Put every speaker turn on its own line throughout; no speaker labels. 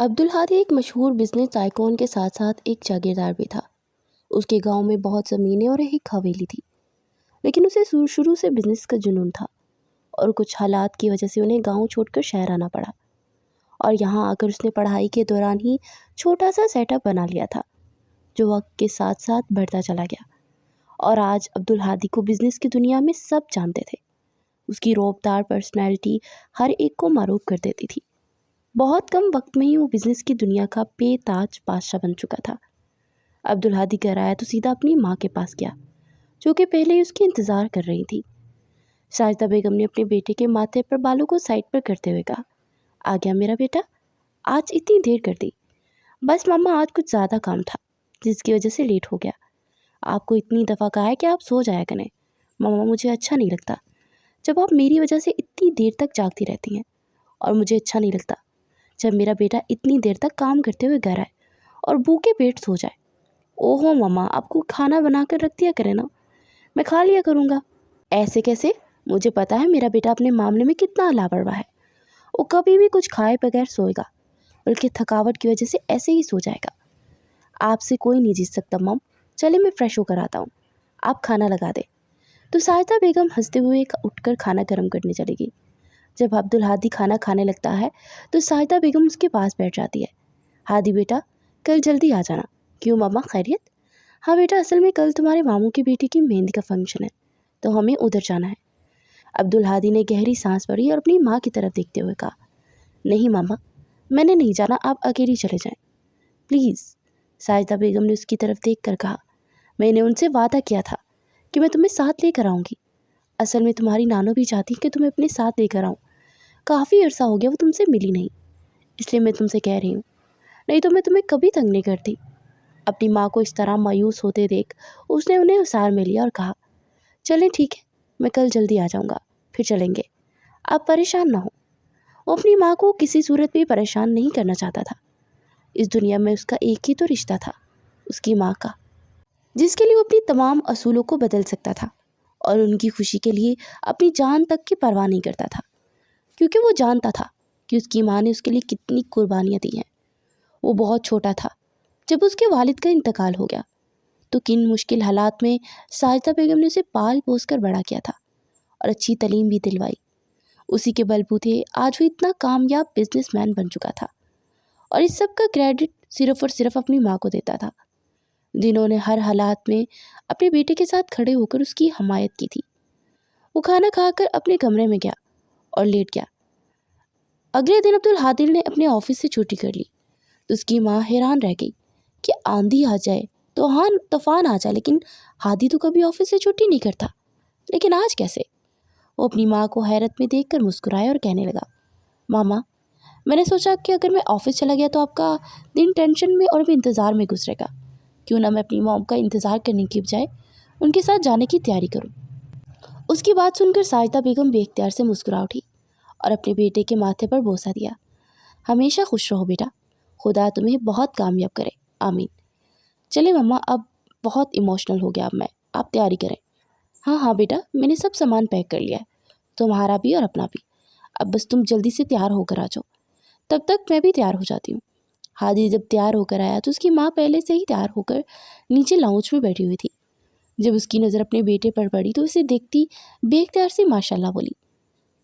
عبدالہادی ایک مشہور business icon کے ساتھ ساتھ ایک جاگیردار بھی تھا۔ اس کے گاؤں میں بہت زمینیں اور ایک حویلی تھی، لیکن اسے شروع سے بزنس کا جنون تھا اور کچھ حالات کی وجہ سے انہیں گاؤں چھوڑ کر شہر آنا پڑا۔ اور یہاں آ کر اس نے پڑھائی کے دوران ہی چھوٹا سا سیٹ اپ بنا لیا تھا جو وقت کے ساتھ ساتھ بڑھتا چلا گیا، اور آج عبدالہادی کو بزنس کی دنیا میں سب جانتے تھے۔ اس کی روبدار پرسنالٹی ہر ایک کو معروف کر دیتی تھی۔ بہت کم وقت میں ہی وہ بزنس کی دنیا کا بے تاج بادشاہ بن چکا تھا۔ عبدالہادی گھر آیا تو سیدھا اپنی ماں کے پاس گیا، جو کہ پہلے ہی اس کی انتظار کر رہی تھی۔ ساجدہ بیگم نے اپنے بیٹے کے ماتھے پر بالوں کو سائڈ پر کرتے ہوئے کہا، آ گیا میرا بیٹا، آج اتنی دیر کر دی؟ بس ماما آج کچھ زیادہ کام تھا جس کی وجہ سے لیٹ ہو گیا۔ آپ کو اتنی دفعہ کہا ہے کہ آپ سو جایا کریں ماما، مجھے اچھا نہیں لگتا جب آپ میری وجہ سے اتنی دیر تک جاگتی رہتی ہیں، اور مجھے اچھا نہیں لگتا جب میرا بیٹا اتنی دیر تک کام کرتے ہوئے گھر آئے اور بھوکے پیٹ سو جائے۔ اوہو ماما، آپ کو کھانا بنا کر رکھ دیا کرے نا، میں کھا لیا کروں گا۔ ایسے کیسے؟ مجھے پتا ہے میرا بیٹا اپنے معاملے میں کتنا لاپرواہ ہے۔ وہ کبھی بھی کچھ کھائے بغیر سوئے گا، بلکہ تھکاوٹ کی وجہ سے ایسے ہی سو جائے گا۔ آپ سے کوئی نہیں جیت سکتا مام، چلے میں فریش ہو کر آتا ہوں، آپ کھانا لگا دیں۔ تو ساجدہ بیگم ہنستے ہوئے اٹھ کر کھانا گرم کرنے چلے گی۔ جب عبدالہادی کھانا کھانے لگتا ہے تو ساجدہ بیگم اس کے پاس بیٹھ جاتی ہے۔ ہادی بیٹا، کل جلدی آ جانا۔ کیوں ماما، خیریت؟ ہاں بیٹا، اصل میں کل تمہارے ماموں کی بیٹی کی مہندی کا فنکشن ہے تو ہمیں ادھر جانا ہے۔ عبدالہادی نے گہری سانس بھری اور اپنی ماں کی طرف دیکھتے ہوئے کہا، نہیں ماما، میں نے نہیں جانا، آپ اکیلی چلے جائیں پلیز۔ ساجدہ بیگم نے اس کی طرف دیکھ کر کہا، میں نے ان سے وعدہ کیا تھا کہ میں تمہیں ساتھ لے کر آؤں گی۔ اصل میں تمہاری نانو بھی چاہتی کہ تمہیں اپنے ساتھ لے کر آؤں، کافی عرصہ ہو گیا وہ تم سے ملی نہیں، اس لیے میں تم سے کہہ رہی ہوں، نہیں تو میں تمہیں کبھی تنگ نہیں کرتی۔ اپنی ماں کو اس طرح مایوس ہوتے دیکھ اس نے انہیں اسار میں لیا اور کہا، چلیں ٹھیک ہے، میں کل جلدی آ جاؤں گا، پھر چلیں گے، آپ پریشان نہ ہوں۔ وہ اپنی ماں کو کسی صورت بھی پریشان نہیں کرنا چاہتا تھا۔ اس دنیا میں اس کا ایک ہی تو رشتہ تھا، اس کی ماں کا، جس کے لیے وہ اپنی تمام اصولوں کو بدل سکتا تھا اور ان کی خوشی کے لیے اپنی جان تک کی پرواہ نہیں کرتا تھا، کیونکہ وہ جانتا تھا کہ اس کی ماں نے اس کے لیے کتنی قربانیاں دی ہیں۔ وہ بہت چھوٹا تھا جب اس کے والد کا انتقال ہو گیا، تو کن مشکل حالات میں ساجدہ بیگم نے اسے پال پوس کر بڑا کیا تھا اور اچھی تعلیم بھی دلوائی۔ اسی کے بلبوتے آج وہ اتنا کامیاب بزنس مین بن چکا تھا، اور اس سب کا کریڈٹ صرف اور صرف اپنی ماں کو دیتا تھا، جنہوں نے ہر حالات میں اپنے بیٹے کے ساتھ کھڑے ہو کر اس کی حمایت کی تھی۔ وہ کھانا کھا کر اپنے کمرے میں گیا اور لیٹ گیا۔ اگلے دن عبدالہادی نے اپنے آفس سے چھٹی کر لی تو اس کی ماں حیران رہ گئی کہ آندھی آ جائے تو ہاں طوفان آ جائے، لیکن ہادی تو کبھی آفس سے چھٹی نہیں کرتا، لیکن آج کیسے؟ وہ اپنی ماں کو حیرت میں دیکھ کر مسکرایا اور کہنے لگا، ماما، میں نے سوچا کہ اگر میں آفس چلا گیا تو آپ کا دن ٹینشن میں اور بھی انتظار میں گزرے گا، کیوں نہ میں اپنی موم کا انتظار کرنے کی بجائے ان کے ساتھ جانے کی تیاری کروں۔ اس کی بات سن کر ساجدہ بیگم بے اختیار سے مسکرا اٹھی اور اپنے بیٹے کے ماتھے پر بوسہ دیا۔ ہمیشہ خوش رہو بیٹا، خدا تمہیں بہت کامیاب کرے، آمین۔ چلے مما، اب بہت ایموشنل ہو گیا، اب آپ تیاری کریں۔ ہاں ہاں بیٹا، میں نے سب سامان پیک کر لیا ہے، تمہارا بھی اور اپنا بھی، اب بس تم جلدی سے تیار ہو کر آ جاؤ، تب تک میں بھی تیار ہو جاتی ہوں۔ ہادی جب تیار ہو کر آیا تو اس کی ماں پہلے سے ہی تیار ہو کر نیچے لاؤنج میں بیٹھی ہوئی تھی۔ جب اس کی نظر اپنے بیٹے پر پڑی تو اسے دیکھتی بے اختیار سے ماشاءاللہ بولی،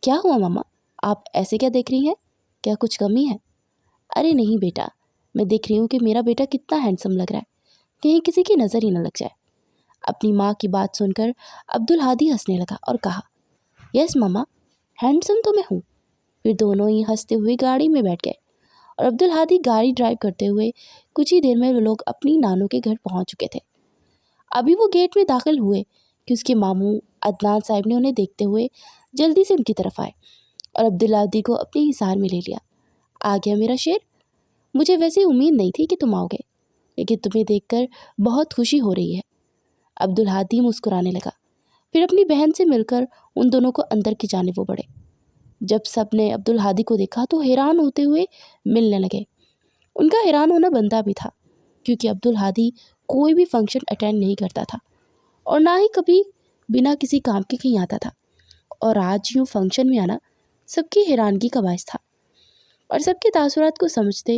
کیا ہوا ماما، آپ ایسے کیا دیکھ رہی ہیں؟ کیا کچھ کمی ہے؟ ارے نہیں بیٹا، میں دیکھ رہی ہوں کہ میرا بیٹا کتنا ہینڈسم لگ رہا ہے، کہیں کسی کی نظر ہی نہ لگ جائے۔ اپنی ماں کی بات سن کر عبدالہادی ہنسنے لگا اور کہا، یس ماما، ہینڈسم تو میں ہوں۔ پھر دونوں ہی ہنستے ہوئے گاڑی میں بیٹھ گئے اور عبدالہادی گاڑی ڈرائیو کرتے ہوئے کچھ ہی دیر میں وہ لوگ اپنی نانو کے گھر پہنچ چکے تھے۔ ابھی وہ گیٹ میں داخل ہوئے کہ اس کے ماموں عدنان صاحب نے انہیں دیکھتے ہوئے جلدی سے ان کی طرف آئے اور عبدالہادی کو اپنی حصار میں لے لیا۔ آ گیا میرا شیر، مجھے ویسے امید نہیں تھی کہ تم آؤ گے، لیکن تمہیں دیکھ کر بہت خوشی ہو رہی ہے۔ عبدالہادی مسکرانے لگا، پھر اپنی بہن سے مل کر ان دونوں کو اندر کی جانب وہ بڑھے۔ جب سب نے عبدالہادی کو دیکھا تو حیران ہوتے ہوئے ملنے لگے۔ ان کا حیران ہونا بنتا بھی تھا، کیونکہ عبدالہادی کوئی بھی فنکشن اٹینڈ نہیں کرتا تھا اور نہ ہی کبھی بنا کسی کام کے کہیں آتا تھا، اور آج یوں فنکشن میں آنا سب کی حیرانگی کا باعث تھا، اور سب کے تاثرات کو سمجھتے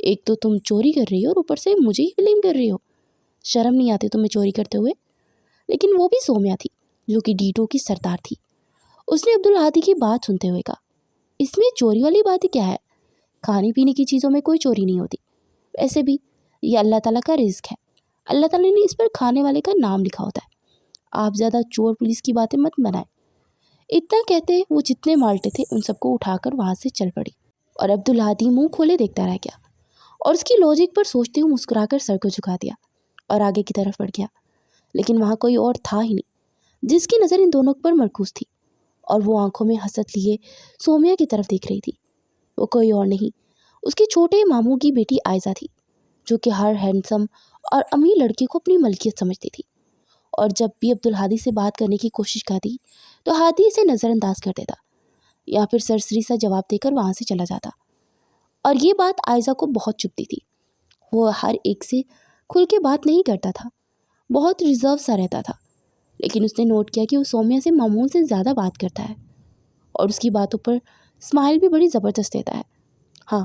ایک تو تم چوری کر رہی ہو اور اوپر سے مجھے ہی بلیم کر رہی ہو. شرم نہیں آتی تمہیں چوری کرتے ہوئے؟ لیکن وہ بھی سومیا تھی جو کہ ڈیٹو کی سردار تھی. اس نے عبدالہادی کی بات سنتے ہوئے کہا, اس میں چوری والی بات کیا ہے؟ کھانے پینے کی چیزوں میں کوئی چوری نہیں ہوتی. ایسے بھی یہ اللہ تعالیٰ کا رزق ہے, اللہ تعالیٰ نے اس پر کھانے والے کا نام لکھا ہوتا ہے. آپ زیادہ چور پولیس کی باتیں مت بنائیں. اتنا کہتے وہ جتنے مالٹے تھے ان سب کو اٹھا کر وہاں سے چل پڑی اور عبدالہادی منہ کھولے دیکھتا رہ گیا اور اس کی لاجک پر سوچتے ہوئے مسکرا کر سر کو جھکا دیا اور آگے کی طرف بڑھ گیا. لیکن وہاں کوئی اور تھا ہی نہیں جس کی نظر ان دونوں پر مرکوز تھی, اور وہ آنکھوں میں حسرت لیے سومیا کی طرف دیکھ رہی تھی. وہ کوئی اور نہیں, اس کے چھوٹے ماموں کی بیٹی آئزہ تھی, جو کہ ہر ہینڈسم اور امیر لڑکے کو اپنی ملکیت سمجھتی تھی. اور جب بھی عبدالہادی سے بات کرنے کی کوشش کرتی تو ہادی اسے نظر انداز کر دیتا یا پھر سرسری سا جواب دے کر وہاں سے چلا جاتا. اور یہ بات آئزہ کو بہت چبھتی تھی. وہ ہر ایک سے کھل کے بات نہیں کرتا تھا, بہت ریزرو سا رہتا تھا. لیکن اس نے نوٹ کیا کہ وہ سومیا سے معمول سے زیادہ بات کرتا ہے اور اس کی باتوں پر اسمائل بھی بڑی زبردست دیتا ہے. ہاں,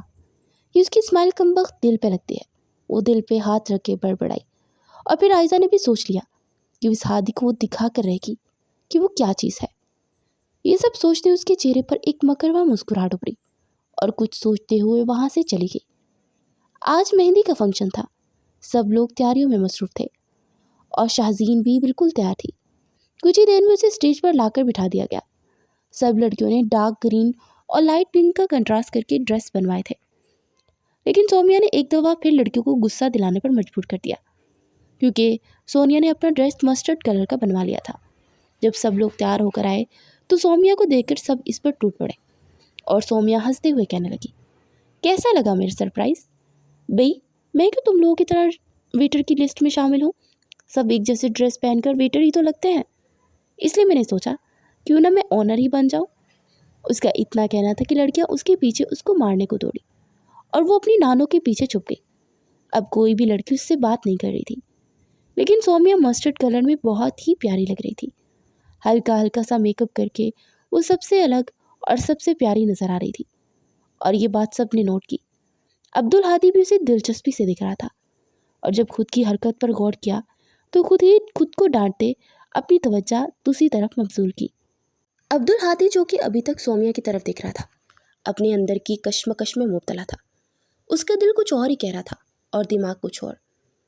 یہ اس کی اسمائل کم وقت دل پہ لگتی ہے. وہ دل پہ ہاتھ رکھ کے بڑبڑائی اور پھر آئزہ نے بھی سوچ لیا کہ اس ہادی کو وہ دکھا کر رہے گی کہ وہ کیا چیز ہے. یہ سب سوچتے اس کے چہرے پر ایک مکروا مسکراہٹ ابھری اور کچھ سوچتے ہوئے وہاں سے چلی گئی. آج مہندی کا فنکشن تھا, سب لوگ تیاریوں میں مصروف تھے اور شاہزین بھی بالکل تیار تھی. کچھ ہی دیر میں اسے اسٹیج پر لا کر بٹھا دیا گیا. سب لڑکیوں نے ڈارک گرین اور لائٹ پنک کا کنٹراسٹ کر کے ڈریس بنوائے تھے, لیکن سومیا نے ایک دفعہ پھر لڑکیوں کو غصہ دلانے پر مجبور کر دیا کیونکہ سونیا نے اپنا ڈریس مسٹرڈ کلر کا بنوا لیا تھا. جب سب لوگ تیار ہو کر آئے تو سومیا کو دیکھ کر سب اس پر ٹوٹ پڑے اور سومیا ہنستے ہوئے کہنے لگی, کیسا لگا میرا سرپرائز؟ بھئی میں کیوں تم لوگوں کی طرح ویٹر کی لسٹ میں شامل ہوں؟ سب ایک جیسے ڈریس پہن کر ویٹر ہی تو لگتے ہیں, اس لیے میں نے سوچا کیوں نہ میں آنر ہی بن جاؤں. اس کا اتنا کہنا تھا کہ لڑکیاں اس کے پیچھے اس کو مارنے کو دوڑی اور وہ اپنی نانوں کے پیچھے چھپ گئی. اب کوئی بھی لڑکی اس سے بات نہیں کر رہی تھی, لیکن سومیا مسٹرڈ کلر میں بہت ہی پیاری لگ رہی تھی. ہلکا ہلکا سا میک اپ کر کے وہ سب سے الگ اور سب سے پیاری نظر آ رہی تھی, اور یہ بات سب نے نوٹ کی. عبدالہادی بھی اسے دلچسپی سے دیکھ رہا تھا, اور جب خود کی حرکت پر غور کیا تو خود ہی خود کو ڈانٹتے اپنی توجہ دوسری طرف مبذول کی. عبدالہادی جو کہ ابھی تک سومیا کی طرف دیکھ رہا تھا, اپنے اندر کی کشمکش میں مبتلا تھا. اس کا دل کچھ اور ہی کہہ رہا تھا اور دماغ کچھ اور,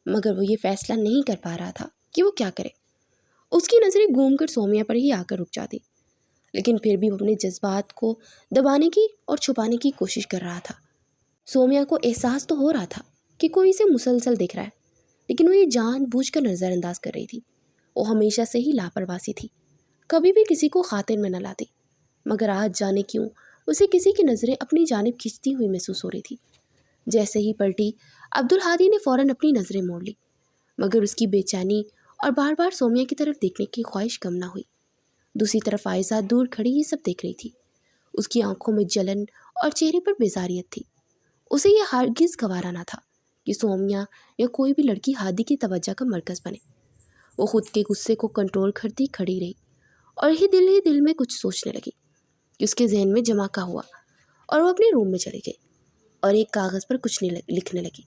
مگر وہ یہ فیصلہ نہیں کر پا رہا تھا کہ وہ کیا کرے. اس کی نظریں گھوم کر سومیا پر ہی آ کر رک جاتی, لیکن پھر بھی وہ اپنے جذبات کو دبانے کی اور چھپانے کی کوشش کر رہا تھا. سومیا کو احساس تو ہو رہا تھا کہ کوئی اسے مسلسل دیکھ رہا ہے, لیکن وہ یہ جان بوجھ کر نظر انداز کر رہی تھی. وہ ہمیشہ سے ہی لاپرواہی تھی, کبھی بھی کسی کو خاطر میں نہ لاتی, مگر آج جانے کیوں اسے کسی کی نظریں اپنی جانب کھینچتی ہوئی محسوس ہو رہی تھی. جیسے ہی پلٹی عبدالہادی نے فوراً اپنی نظریں موڑ لی, مگر اس کی بے چینی اور بار بار سومیا کی طرف دیکھنے کی خواہش کم نہ ہوئی. دوسری طرف آئزہ دور کھڑی یہ سب دیکھ رہی تھی. اس کی آنکھوں میں جلن اور چہرے پر بیزاریت تھی. اسے یہ ہرگز گوارا نہ تھا کہ سومیا یا کوئی بھی لڑکی ہادی کی توجہ کا مرکز بنے. وہ خود کے غصے کو کنٹرول کرتی کھڑی رہی اور ہی دل میں کچھ سوچنے لگی کہ اس کے ذہن میں جمع کا ہوا, اور وہ اپنے روم میں چلی گئی اور ایک کاغذ پر کچھ لکھنے لگی.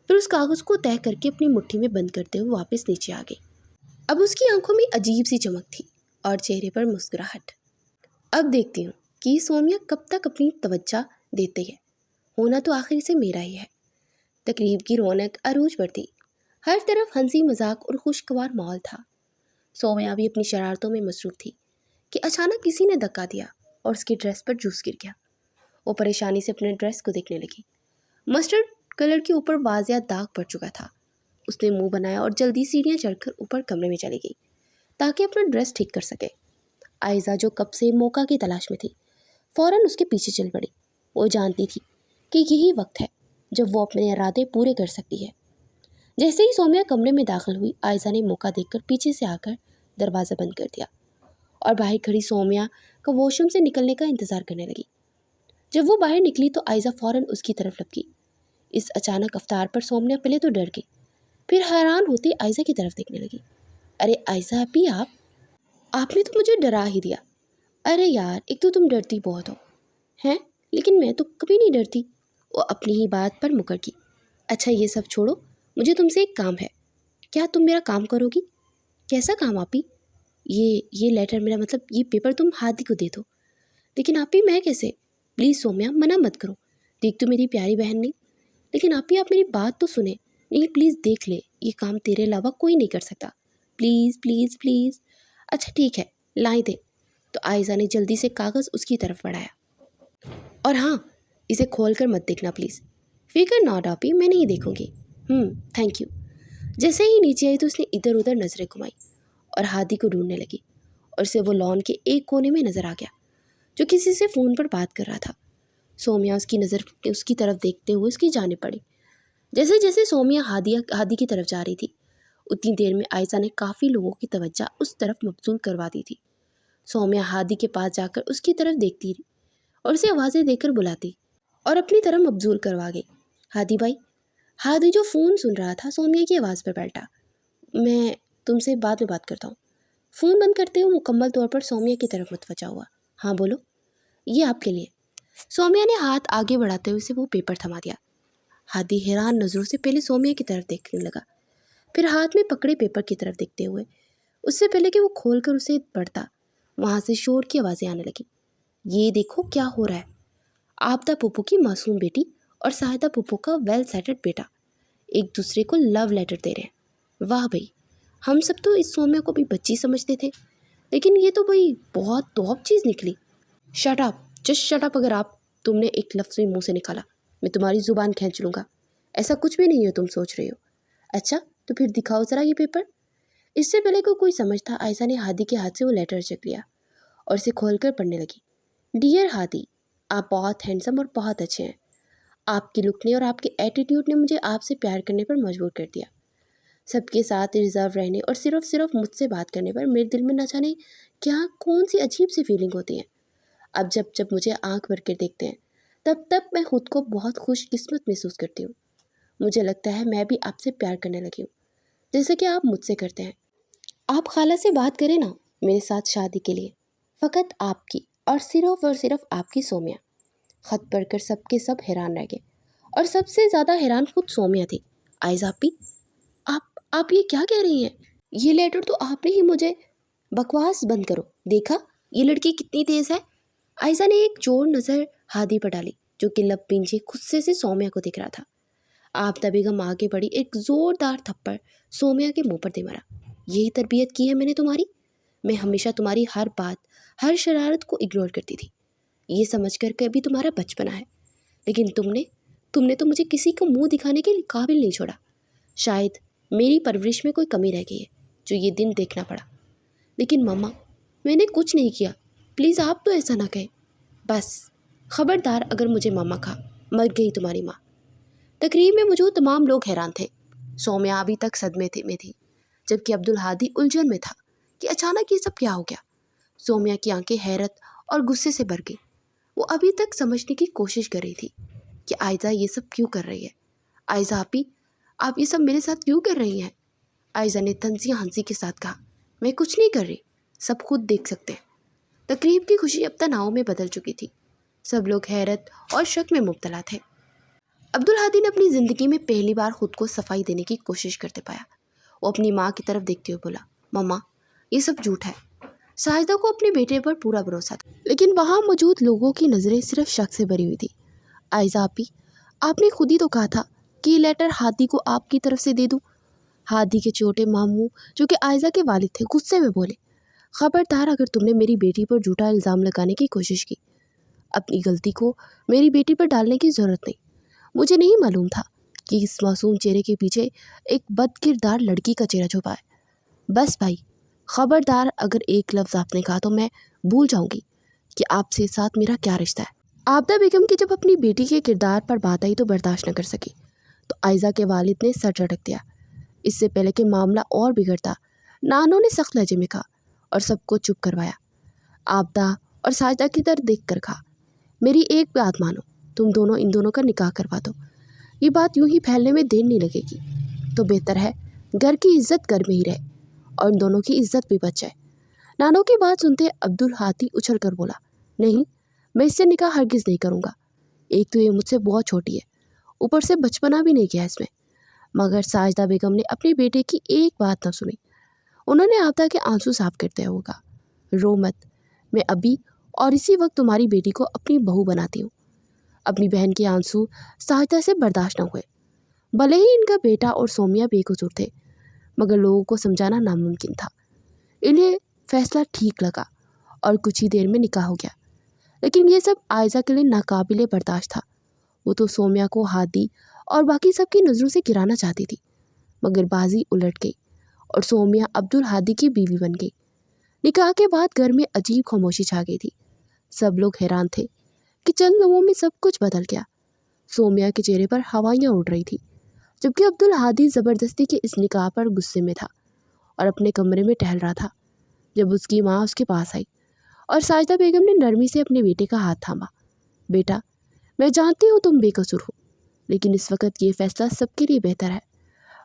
پھر اس کاغذ کو طے کر کے اپنی مٹھی میں بند کرتے ہوئے واپس نیچے آ گئی. اب اس کی آنکھوں میں عجیب سی چمک تھی اور چہرے پر مسکراہٹ. اب دیکھتی ہوں کہ سومیا کب تک اپنی توجہ دیتی ہے, ہونا تو آخر سے میرا ہی ہے. تقریب کی رونق عروج پر تھی, ہر طرف ہنسی مذاق اور خوشگوار ماحول تھا. سومیا بھی اپنی شرارتوں میں مصروف تھی کہ اچانک کسی نے دھکا دیا اور اس کی ڈریس پر جوس گر گیا. وہ پریشانی سے اپنے ڈریس کو دیکھنے لگی. مسٹرڈ کلر کے اوپر واضح داغ پڑ چکا تھا. اس نے منہ بنایا اور جلدی سیڑھیاں چڑھ کر اوپر کمرے میں چلی گئی تاکہ اپنا ڈریس ٹھیک کر سکے. آئزہ جو کب سے موقع کی تلاش میں تھی فوراً اس کے پیچھے چل پڑی. وہ جانتی تھی کہ یہی وقت ہے جب وہ اپنے ارادے پورے کر سکتی ہے. جیسے ہی سومیا کمرے میں داخل ہوئی, آئزہ نے موقع دیکھ کر پیچھے سے آ کر دروازہ بند کر دیا اور باہر کھڑی سومیا کا واش روم سے نکلنے کا انتظار کرنے لگی. جب وہ باہر نکلی تو آئزہ فوراً اس کی طرف لپکی. اس اچانک افطار پر سومیا پہلے تو ڈر گئی, پھر حیران ہوتی آئزہ کی طرف دیکھنے لگی. ارے آئزہ اپی, آپ نے تو مجھے ڈرا ہی دیا. ارے یار, ایک تو تم ڈرتی بہت ہو ہیں, لیکن میں تو کبھی نہیں ڈرتی. وہ اپنی ہی بات پر مکر گئی۔ اچھا یہ سب چھوڑو، مجھے تم سے ایک کام ہے، کیا تم میرا کام کرو گی؟ کیسا کام آپی؟ یہ لیٹر، میرا مطلب یہ پیپر تم ہادی کو دے دو۔ لیکن آپی میں کیسے؟ پلیز سومیا منع مت کرو، دیکھ تو میری پیاری بہن نہیں۔ لیکن آپی آپ میری بات تو سنیں۔ نہیں پلیز دیکھ لے، یہ کام تیرے علاوہ کوئی نہیں کر سکتا، پلیز پلیز پلیز۔ اچھا ٹھیک ہے، لائیں دے۔ تو آئزہ نے جلدی سے کاغذ اس کی طرف بڑھایا۔ اور ہاں، اسے کھول کر مت دیکھنا پلیز۔ فکر ناٹ آپی، میں نہیں دیکھوں گی۔ Thank you. جیسے ہی نیچے آئی تو اس نے ادھر ادھر نظریں گھمائی اور ہادی کو ڈھونڈنے لگی، اور اسے وہ لان کے ایک کونے میں نظر آ گیا جو کسی سے فون پر بات کر رہا تھا۔ سومیا اس کی نظر اس کی طرف دیکھتے ہوئے اس کی جانب پڑی۔ جیسے جیسے سومیا ہادی کی طرف جا رہی تھی، اتنی دیر میں عائشہ نے کافی لوگوں کی توجہ اس طرف مبذول کروا دی تھی۔ سومیا ہادی کے پاس جا کر اس کی طرف دیکھتی رہی اور اسے آوازیں دے کر بلاتی اور اپنی طرف مبذول کروا گئی۔ ہادی بھائی۔ ہادی جو فون سن رہا تھا سومیا کی آواز پر بیٹھا۔ میں تم سے بعد میں بات کرتا ہوں۔ فون بند کرتے ہوئے مکمل طور پر سومیا کی طرف متوجہ ہوا۔ ہاں بولو۔ یہ آپ کے لیے۔ سومیا نے ہاتھ آگے بڑھاتے ہوئے اسے وہ پیپر تھما دیا۔ ہادی حیران نظروں سے پہلے سومیا کی طرف دیکھنے لگا، پھر ہاتھ میں پکڑے پیپر کی طرف دیکھتے ہوئے اس سے پہلے کہ وہ کھول کر اسے پڑھتا، وہاں سے شور کی آوازیں آنے لگی۔ یہ دیکھو کیا ہو رہا ہے۔ آبدہ پھوپھو کی معصوم بیٹی اور ساجدہ پھوپھو کا ویل سیٹلڈ بیٹا ایک دوسرے کو لو لیٹر دے رہے ہیں۔ واہ بھائی، ہم سب تو اس سومیا کو بھی بچی سمجھتے تھے، لیکن یہ تو بھائی بہت ٹاپ چیز نکلی۔ Shut up, just shut up. اگر تم نے ایک لفظ بھی منہ سے نکالا میں تمہاری زبان کھینچ لوں گا۔ ایسا کچھ بھی نہیں ہے تم سوچ رہے ہو۔ اچھا تو پھر دکھاؤ ذرا یہ پیپر۔ اس سے پہلے کوئی سمجھتا، عائشہ نے ہادی کے ہاتھ سے وہ لیٹر چک لیا اور اسے کھول کر پڑھنے لگی۔ ڈیئر ہادی، آپ بہت ہینڈسم اور بہت اچھے ہیں۔ آپ کی لک نے اور آپ کے ایٹیٹیوڈ نے مجھے آپ سے پیار کرنے پر مجبور کر دیا۔ سب کے ساتھ ریزرو رہنے اور صرف مجھ سے بات کرنے پر میرے دل میں نہ جانے کیا کون سی عجیب سی فیلنگ ہوتی ہے۔ اب جب مجھے آنکھ بھر کر دیکھتے ہیں تب میں خود کو بہت خوش قسمت محسوس کرتی ہوں۔ مجھے لگتا ہے میں بھی آپ سے پیار کرنے لگی ہوں جیسے کہ آپ مجھ سے کرتے ہیں۔ آپ خالہ سے بات کریں نا میرے ساتھ شادی کے لیے، فقط آپ کی اور صرف آپ کی سومیا۔ خط پڑھ کر سب کے سب حیران رہ گئے اور سب سے زیادہ حیران خود سومیا تھی۔ عائشہ آپی، آپ یہ کیا کہہ رہی ہیں؟ یہ لیٹر تو آپ نے ہی مجھے… بکواس بند کرو، دیکھا یہ لڑکی کتنی تیز ہے۔ عائشہ نے ایک چور نظر ہادی پر ڈالی جو کہ لب پنجے غصے سے سومیا کو دکھ رہا تھا۔ آبدہ بیگم آگے بڑھی، ایک زوردار تھپڑ سومیا کے منہ پر دے مارا۔ یہی تربیت کی ہے میں نے تمہاری؟ میں ہمیشہ تمہاری ہر بات، ہر شرارت کو اگنور کرتی تھی، یہ سمجھ کر کہ ابھی تمہارا بچپنا ہے، لیکن تم نے تو مجھے کسی کو منہ دکھانے کے قابل نہیں چھوڑا۔ شاید میری پرورش میں کوئی کمی رہ گئی ہے جو یہ دن دیکھنا پڑا۔ لیکن ماما، میں نے کچھ نہیں کیا، پلیز آپ تو ایسا نہ کہیں۔ بس خبردار، اگر مجھے ماما کہا مر گئی تمہاری ماں۔ تقریب میں موجود تمام لوگ حیران تھے۔ سومیا ابھی تک صدمے میں تھی، جبکہ عبدالہادی الجھن میں تھا کہ اچانک یہ سب کیا ہو گیا۔ سومیا کی آنکھیں حیرت اور غصے سے بھر گئی۔ وہ ابھی تک سمجھنے کی کوشش کر رہی تھی کہ عائشہ یہ سب کیوں کر رہی ہے۔ عائشہ آپی، آپ یہ سب میرے ساتھ کیوں کر رہی ہیں؟ عائشہ نے طنزیہ ہنسی کے ساتھ کہا، میں کچھ نہیں کر رہی، سب خود دیکھ سکتے ہیں۔ تقریب کی خوشی اب تناؤ میں بدل چکی تھی، سب لوگ حیرت اور شک میں مبتلا تھے۔ عبدالہادی نے اپنی زندگی میں پہلی بار خود کو صفائی دینے کی کوشش کرتے پایا۔ وہ اپنی ماں کی طرف دیکھتے ہوئے بولا، ماما یہ سب جھوٹ ہے۔ ساجدہ کو اپنے بیٹے پر پورا بھروسہ تھا، لیکن وہاں موجود لوگوں کی نظریں صرف شک سے بھری ہوئی تھی۔ عائشہ آپی، آپ نے خود ہی تو کہا تھا کہ یہ لیٹر ہادی کو آپ کی طرف سے دے دوں۔ ہادی کے چھوٹے ماموں جو کہ عائشہ کے والد تھے غصے میں بولے، خبردار، اگر تم نے میری بیٹی پر جھوٹا الزام لگانے کی کوشش کی، اپنی غلطی کو میری بیٹی پر ڈالنے کی ضرورت نہیں۔ مجھے نہیں معلوم تھا کہ اس معصوم چہرے کے پیچھے ایک بد کردار لڑکی کا چہرہ چھپا ہے۔ بس بھائی، خبردار، اگر ایک لفظ آپ نے کہا تو میں بھول جاؤں گی کہ آپ سے ساتھ میرا کیا رشتہ ہے۔ آبدہ بیگم کی جب اپنی بیٹی کے کردار پر بات آئی تو برداشت نہ کر سکی، تو عائشہ کے والد نے سر جھٹک دیا۔ اس سے پہلے کہ معاملہ اور بگڑتا، نانوں نے سخت لہجے میں کہا اور سب کو چپ کروایا۔ آبدہ اور ساجدہ کی طرف دیکھ کر کہا، میری ایک بات مانو، تم دونوں ان دونوں کا نکاح کروا دو۔ یہ بات یوں ہی پھیلنے میں دیر نہیں لگے گی، تو بہتر ہے گھر کی عزت گھر میں ہی رہے اور ان دونوں کی عزت بھی بچ جائے۔ نانوں کی بات سنتے عبدالہادی اچھل کر بولا، نہیں، میں اس سے نکاح ہرگز نہیں کروں گا۔ ایک تو یہ مجھ سے بہت چھوٹی ہے، اوپر سے بچپنا بھی نہیں کیا اس میں۔ مگر ساجدہ بیگم نے اپنے بیٹے کی ایک بات نہ سنی۔ انہوں نے آبدہ کے آنسو صاف کرتے ہوئے کہا، رو مت، میں ابھی اور اسی وقت تمہاری بیٹی کو اپنی بہو بناتی ہوں۔ اپنی بہن کے آنسو ساجدہ سے برداشت نہ ہوئے۔ بھلے ہی ان کا بیٹا اور سومیا بے قصور تھے، مگر لوگوں کو سمجھانا ناممکن تھا۔ انہیں فیصلہ ٹھیک لگا اور کچھ ہی دیر میں نکاح ہو گیا، لیکن یہ سب عائزہ کے لیے ناقابل برداشت تھا۔ وہ تو سومیا کو ہادی اور باقی سب کی نظروں سے گرانا چاہتی تھی، مگر بازی الٹ گئی اور سومیا عبدالہادی کی بیوی بن گئی۔ نکاح کے بعد گھر میں عجیب خاموشی چھا گئی تھی۔ سب لوگ حیران تھے کہ چند لوگوں میں سب کچھ بدل گیا۔ سومیا کے چہرے پر ہوائیاں اڑ رہی تھی، جبکہ عبدالہادی زبردستی کے اس نکاح پر غصے میں تھا اور اپنے کمرے میں ٹہل رہا تھا جب اس کی ماں اس کے پاس آئی اور ساجدہ بیگم نے نرمی سے اپنے بیٹے کا ہاتھ تھاما۔ بیٹا، میں جانتی ہوں تم بے قصور ہو، لیکن اس وقت یہ فیصلہ سب کے لیے بہتر ہے،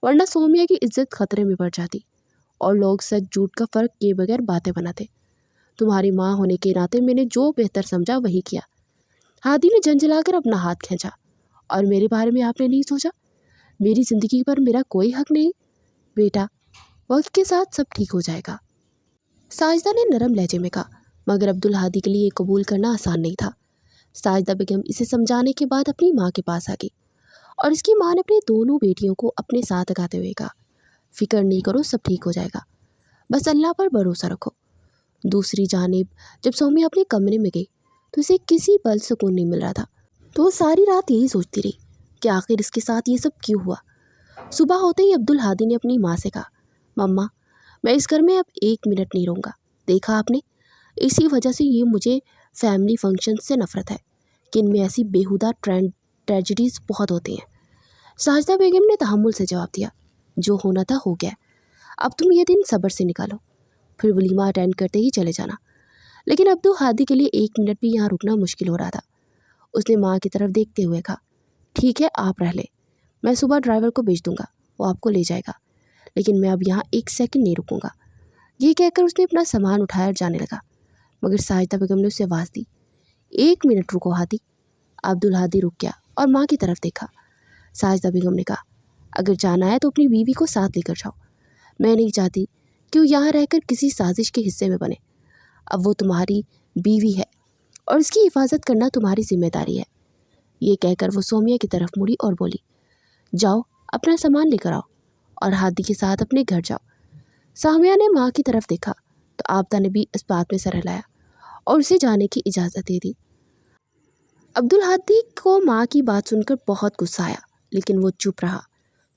ورنہ سومیا کی عزت خطرے میں پڑ جاتی اور لوگ سچ جھوٹ کا فرق کیے بغیر باتیں بناتے۔ تمہاری ماں ہونے کے ناطے میں نے جو بہتر سمجھا وہی کیا۔ ہادی نے جھنجھلا کر اپنا ہاتھ کھینچا، اور میرے بارے میں آپ نے نہیں سوچا؟ میری زندگی پر میرا کوئی حق نہیں؟ بیٹا، وقت کے ساتھ سب ٹھیک ہو جائے گا، ساجدہ نے نرم لہجے میں کہا، مگر عبدالہادی کے لیے یہ قبول کرنا آسان نہیں تھا۔ ساجدہ بیگم اسے سمجھانے کے بعد اپنی ماں کے پاس آ گئی اور اس کی ماں نے اپنی دونوں بیٹیوں کو اپنے ساتھ لگاتے ہوئے کہا، فکر نہیں کرو، سب ٹھیک ہو جائے گا، بس اللہ پر بھروسہ رکھو۔ دوسری جانب جب سومیا اپنے کمرے میں گئی تو اسے کسی پل سکون نہیں مل رہا تھا، تو وہ ساری رات یہی سوچتی رہی کہ آخر اس کے ساتھ یہ سب کیوں ہوا۔ صبح ہوتے ہی عبدالہادی نے اپنی ماں سے کہا، مما، میں اس گھر میں اب ایک منٹ نہیں رہوں گا۔ دیکھا آپ نے، اسی وجہ سے یہ مجھے فیملی فنکشن سے نفرت ہے کہ ان میں ایسی بیہودہ ٹریجڈیز بہت ہوتی ہیں۔ ساجدہ بیگم نے تحمل سے جواب دیا، جو ہونا تھا ہو گیا، اب تم یہ دن صبر سے نکالو، پھر ولیمہ اٹینڈ کرتے ہی چلے جانا۔ لیکن عبدالہادی کے لیے ایک منٹ بھی یہاں رکنا مشکل ہو رہا تھا۔ اس نے ماں کی طرف دیکھتے ہوئے کہا، ٹھیک ہے، آپ رہ لیں، میں صبح ڈرائیور کو بھیج دوں گا، وہ آپ کو لے جائے گا، لیکن میں اب یہاں ایک سیکنڈ نہیں رکوں گا۔ یہ کہہ کر اس نے اپنا سامان اٹھایا اور جانے لگا، مگر ساجدہ بیگم نے اسے آواز دی، ایک منٹ رکو ہادی۔ عبدالہادی رک گیا اور ماں کی طرف دیکھا۔ ساجدہ بیگم نے کہا، اگر جانا ہے تو اپنی بیوی کو ساتھ لے کر جاؤ، میں نہیں چاہتی کہ وہ یہاں رہ کر کسی سازش کے حصے میں بنے۔ اب وہ تمہاری بیوی ہے اور اس کی حفاظت کرنا تمہاری ذمہ داری ہے۔ یہ کہہ کر وہ سومیا کی طرف مڑی اور بولی، جاؤ اپنا سامان لے کر آؤ اور ہادی کے ساتھ اپنے گھر جاؤ۔ سومیا نے ماں کی طرف دیکھا تو آبدہ نے بھی اس بات میں سر ہلایا اور اسے جانے کی اجازت دے دی۔ عبدالہادی کو ماں کی بات سن کر بہت غصہ آیا، لیکن وہ چپ رہا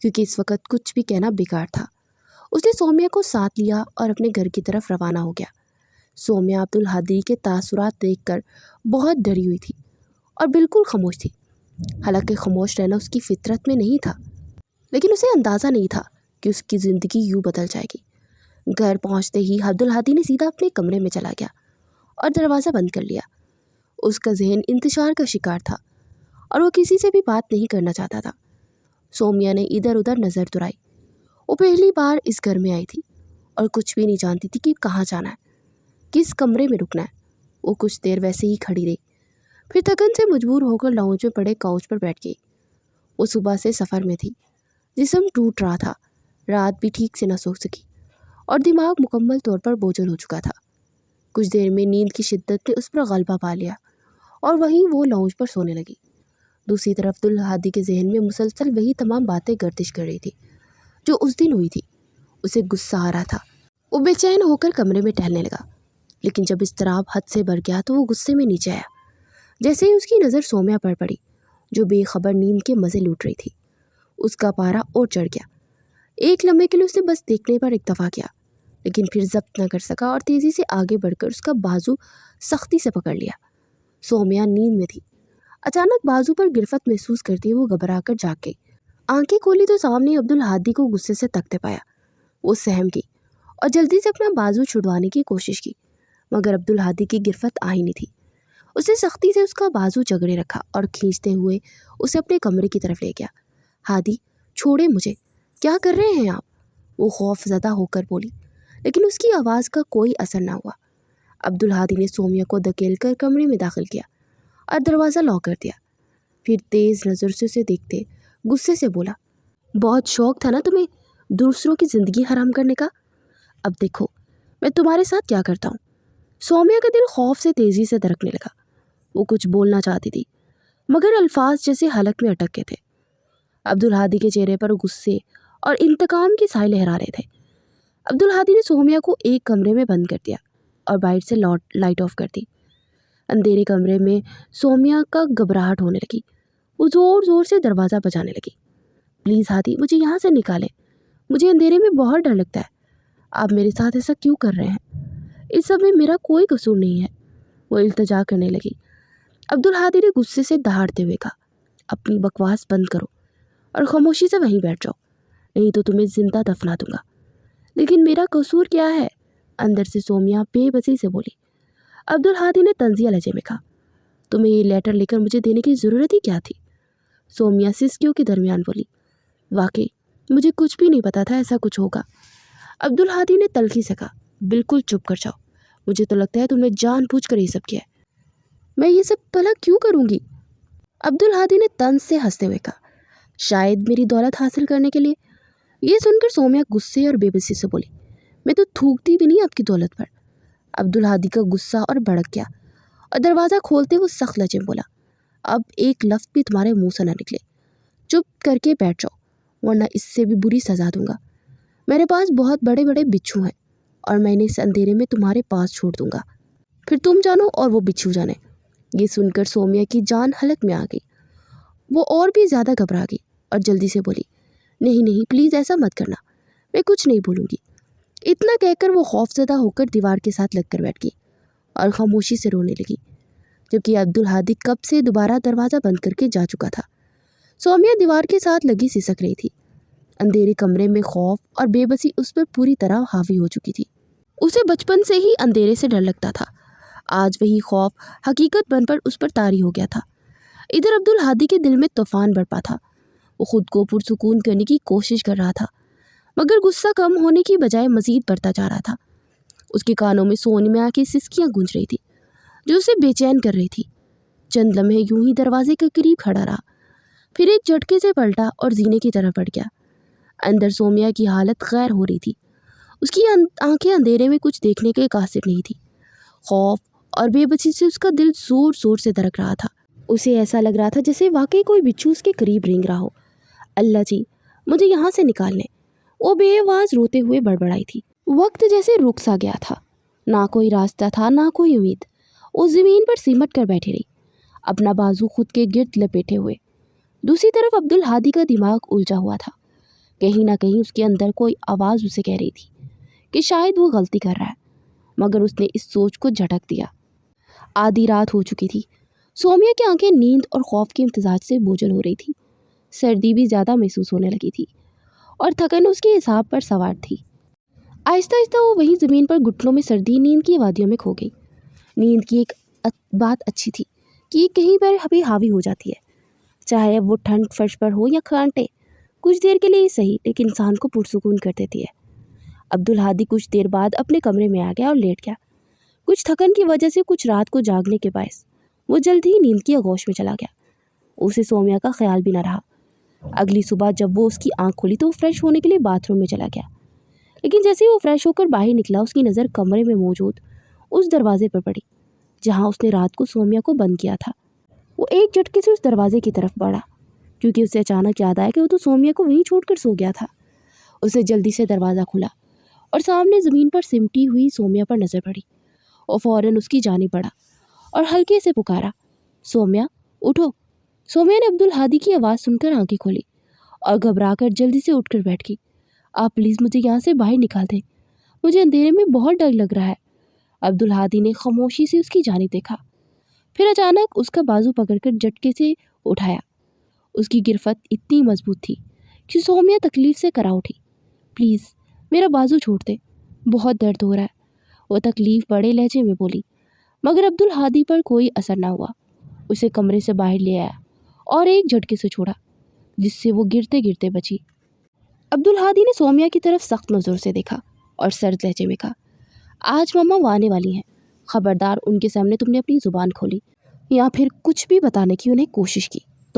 کیونکہ اس وقت کچھ بھی کہنا بیکار تھا۔ اس نے سومیا کو ساتھ لیا اور اپنے گھر کی طرف روانہ ہو گیا۔ سومیا عبدالہادی کے تاثرات دیکھ کر بہت ڈری ہوئی تھی اور بالکل خاموش تھی۔ حالانکہ خاموش رہنا اس کی فطرت میں نہیں تھا، لیکن اسے اندازہ نہیں تھا کہ اس کی زندگی یوں بدل جائے گی۔ گھر پہنچتے ہی عبدالہادی نے سیدھا اپنے کمرے میں چلا گیا اور دروازہ بند کر لیا۔ اس کا ذہن انتشار کا شکار تھا اور وہ کسی سے بھی بات نہیں کرنا چاہتا تھا۔ سومیا نے ادھر ادھر نظر دوڑائی۔ وہ پہلی بار اس گھر میں آئی تھی اور کچھ بھی نہیں جانتی تھی کہ کہاں جانا ہے، کس کمرے میں رکنا ہے۔ وہ کچھ دیر ویسے ہی کھڑی رہی، پھر تھکن سے مجبور ہو کر لاؤنج میں پڑے کاؤچ پر بیٹھ گئی۔ وہ صبح سے سفر میں تھی، جسم ٹوٹ رہا تھا، رات بھی ٹھیک سے نہ سو سکی اور دماغ مکمل طور پر بوجھل ہو چکا تھا۔ کچھ دیر میں نیند کی شدت نے اس پر غلبہ پا لیا اور وہیں وہ لاؤنج پر سونے لگی۔ دوسری طرف عبدالہادی کے ذہن میں مسلسل وہی تمام باتیں گردش کر رہی تھی جو اس دن ہوئی تھی۔ اسے غصہ آ رہا تھا، وہ بے چین ہو کر کمرے میں ٹہلنے لگا، لیکن جب اضطراب حد سے بڑھ گیا تو وہ غصے میں نیچے آیا۔ جیسے ہی اس کی نظر سومیا پر پڑی جو بے خبر نیند کے مزے لوٹ رہی تھی، اس کا پارا اور چڑھ گیا۔ ایک لمحے کے لیے اس نے بس دیکھنے پر اکتفا کیا، لیکن پھر ضبط نہ کر سکا اور تیزی سے آگے بڑھ کر اس کا بازو سختی سے پکڑ لیا۔ سومیا نیند میں تھی، اچانک بازو پر گرفت محسوس کرتی وہ گھبرا کر جاگ گئی۔ آنکھیں کھولی تو سامنے عبدالہادی کو غصے سے تکتے پایا۔ وہ سہم گئی اور جلدی سے اپنا بازو چھڑوانے کی کوشش کی، مگر عبدالہادی کی گرفت آئی نہیں تھی۔ اس نے سختی سے اس کا بازو جگڑے رکھا اور کھینچتے ہوئے اسے اپنے کمرے کی طرف لے گیا۔ ہادی، چھوڑے مجھے، کیا کر رہے ہیں آپ؟ وہ خوف زدہ ہو کر بولی، لیکن اس کی آواز کا کوئی اثر نہ ہوا۔ عبدالہادی نے سومیا کو دھکیل کر کمرے میں داخل کیا اور دروازہ لاک کر دیا۔ پھر تیز نظر سے اسے دیکھتے غصے سے بولا، بہت شوق تھا نا تمہیں دوسروں کی زندگی حرام کرنے کا؟ اب دیکھو میں تمہارے ساتھ کیا کرتا ہوں۔ سومیا کا دل خوف سے تیزی سے دھڑکنے لگا۔ وہ کچھ بولنا چاہتی تھی مگر الفاظ جیسے حلق میں اٹک گئے تھے۔ عبدالہادی کے چہرے پر غصے اور انتقام کی سائے لہرا رہے تھے۔ عبدالہادی نے سومیا کو ایک کمرے میں بند کر دیا اور باہر سے لائٹ آف کر دی۔ اندھیرے کمرے میں سومیا کا گھبراہٹ ہونے لگی۔ وہ زور زور سے دروازہ بجانے لگی۔ پلیز ہادی مجھے یہاں سے نکالیں، مجھے اندھیرے میں بہت ڈر لگتا ہے۔ آپ میرے ساتھ ایسا کیوں کر رہے ہیں؟ اس سب میں میرا کوئی قصور نہیں ہے، وہ التجا کرنے لگی۔ عبدالہادی نے غصے سے دہاڑتے ہوئے کہا، اپنی بکواس بند کرو اور خاموشی سے وہیں بیٹھ جاؤ، نہیں تو تمہیں زندہ دفنا دوں گا۔ لیکن میرا قصور کیا ہے؟ اندر سے سومیا بے بسی سے بولی۔ عبدالہادی نے طنزیہ لہجے میں کہا، تمہیں یہ لیٹر لے کر مجھے دینے کی ضرورت ہی کیا تھی؟ سومیا سسکیوں کے درمیان بولی، واقعی مجھے کچھ بھی نہیں پتا تھا ایسا کچھ ہوگا۔ عبدالہادی نے تلخی سے کہا، بالکل چپ کر جاؤ، مجھے تو لگتا ہے تم نے جان بوجھ کر یہ سب کیا ہے۔ میں یہ سب بھلا کیوں کروں گی؟ عبدالہادی نے طنز سے ہنستے ہوئے کہا، شاید میری دولت حاصل کرنے کے لیے۔ یہ سن کر سومیا غصے اور بے بسی سے بولی، میں تو تھوکتی بھی نہیں آپ کی دولت پر۔ عبدالہادی کا غصہ اور بھڑک گیا اور دروازہ کھولتے وہ سخت لہجے میں بولا، اب ایک لفظ بھی تمہارے منہ سے نہ نکلے، چپ کر کے بیٹھ جاؤ ورنہ اس سے بھی بری سزا دوں گا۔ میرے پاس بہت بڑے بڑے بچھو ہیں اور میں انہیں اس اندھیرے میں تمہارے پاس چھوڑ دوں گا، پھر تم جانو اور وہ بچھو جانے۔ یہ سن کر سومیا کی جان حلق میں آ گئی۔ وہ اور بھی زیادہ گھبرا گئی اور جلدی سے بولی، نہیں نہیں پلیز ایسا مت کرنا، میں کچھ نہیں بولوں گی۔ اتنا کہہ کر وہ خوف زدہ ہو کر دیوار کے ساتھ لگ کر بیٹھ گئی اور خاموشی سے رونے لگی، جبکہ عبدالہادی کب سے دوبارہ دروازہ بند کر کے جا چکا تھا۔ سومیا دیوار کے ساتھ لگی سسک رہی تھی۔ اندھیرے کمرے میں خوف اور بے بسی اس پر پوری طرح حاوی ہو چکی تھی۔ اسے بچپن سے ہی اندھیرے سے ڈر لگتا تھا، آج وہی خوف حقیقت بن پر اس پر طاری ہو گیا تھا۔ ادھر عبدالہادی کے دل میں طوفان برپا تھا۔ وہ خود کو پرسکون کرنے کی کوشش کر رہا تھا مگر غصہ کم ہونے کی بجائے مزید بڑھتا جا رہا تھا۔ اس کے کانوں میں سونیا کی سسکیاں گونج رہی تھی جو اسے بے چین کر رہی تھی۔ چند لمحے یوں ہی دروازے کے قریب کھڑا رہا، پھر ایک جھٹکے سے پلٹا اور زینے کی طرف بڑھ گیا۔ اندر سومیا کی حالت غیر ہو رہی تھی۔ اس کی آنکھیں اندھیرے میں کچھ دیکھنے کے قاصر نہیں تھی۔ خوف اور بے بسی سے اس کا دل زور زور سے دھڑک رہا تھا۔ اسے ایسا لگ رہا تھا جیسے واقعی کوئی بچھو اس کے قریب رینگ رہا ہو۔ اللہ جی مجھے یہاں سے نکال لیں، وہ بے آواز روتے ہوئے بڑبڑائی تھی۔ وقت جیسے رک سا گیا تھا، نہ کوئی راستہ تھا نہ کوئی امید۔ وہ زمین پر سمٹ کر بیٹھی رہی، اپنا بازو خود کے گرد لپیٹے ہوئے۔ دوسری طرف عبدالہادی کا دماغ الجھا ہوا تھا۔ کہیں نہ کہیں اس کے اندر کوئی آواز اسے کہہ رہی تھی کہ شاید وہ غلطی کر رہا ہے، مگر اس نے اس سوچ کو جھٹک دیا۔ آدھی رات ہو چکی تھی۔ سومیا کی آنکھیں نیند اور خوف کے امتزاج سے بوجھل ہو رہی تھی۔ سردی بھی زیادہ محسوس ہونے لگی تھی اور تھکن اس کے حساب پر سوار تھی۔ آہستہ آہستہ وہ وہیں زمین پر گھٹنوں میں سردی نیند کی وادیوں میں کھو گئی۔ نیند کی ایک بات اچھی تھی کہ یہ کہیں پر بھی حاوی ہو جاتی ہے، چاہے اب وہ ٹھنڈ فرش پر ہو یا کانٹے، کچھ دیر کے لیے ہی صحیح لیکن انسان کو پرسکون کر دیتی ہے۔ عبدالہادی کچھ دیر بعد اپنے کمرے میں آ گیا اور لیٹ گیا۔ کچھ تھکن کی وجہ سے کچھ رات کو جاگنے کے باعث وہ جلد ہی نیند کی آغوش میں چلا گیا۔ اسے سومیا کا خیال بھی نہ رہا۔ اگلی صبح جب وہ اس کی آنکھ کھلی تو وہ فریش ہونے کے لیے باتھ روم میں چلا گیا، لیکن جیسے ہی وہ فریش ہو کر باہر نکلا اس کی نظر کمرے میں موجود اس دروازے پر پڑی جہاں اس نے رات کو سومیا کو بند کیا تھا۔ وہ ایک جھٹکے سے اس دروازے کی طرف بڑھا کیونکہ اسے اچانک یاد آیا کہ وہ تو سومیا کو وہیں چھوڑ کر سو گیا تھا۔ اسے جلدی سے دروازہ کھلا اور سامنے زمین پر سمٹی ہوئی سومیا پر نظر پڑی۔ وہ فوراً اس کی جانب بڑھا اور ہلکے سے پکارا، سومیا اٹھو۔ سومیا نے عبدالہادی کی آواز سن کر آنکھیں کھولی اور گھبرا کر جلدی سے اٹھ کر بیٹھ گئی۔ آپ پلیز مجھے یہاں سے باہر نکال دیں، مجھے اندھیرے میں بہت ڈر لگ رہا ہے۔ عبدالہادی نے خاموشی سے اس کی جانب دیکھا، پھر اچانک اس کا بازو پکڑ کر جھٹکے سے اٹھایا۔ اس کی گرفت اتنی مضبوط تھی کہ سومیا تکلیف سے کرا اٹھی۔ پلیز میرا بازو چھوڑ دے، بہت درد ہو رہا ہے، وہ تکلیف بڑے لہجے میں بولی، مگر عبدالہادی پر کوئی اثر نہ ہوا۔ اسے کمرے سے باہر لے آیا اور ایک جھٹکے سے چھوڑا جس سے وہ گرتے گرتے بچی۔ عبدالہادی نے سومیا کی طرف سخت نظر سے دیکھا اور سرد لہجے میں کہا، آج ماما وہ آنے والی ہیں، خبردار ان کے سامنے تم نے اپنی زبان کھولی یا پھر کچھ بھی بتانے کی انہیں کوشش کی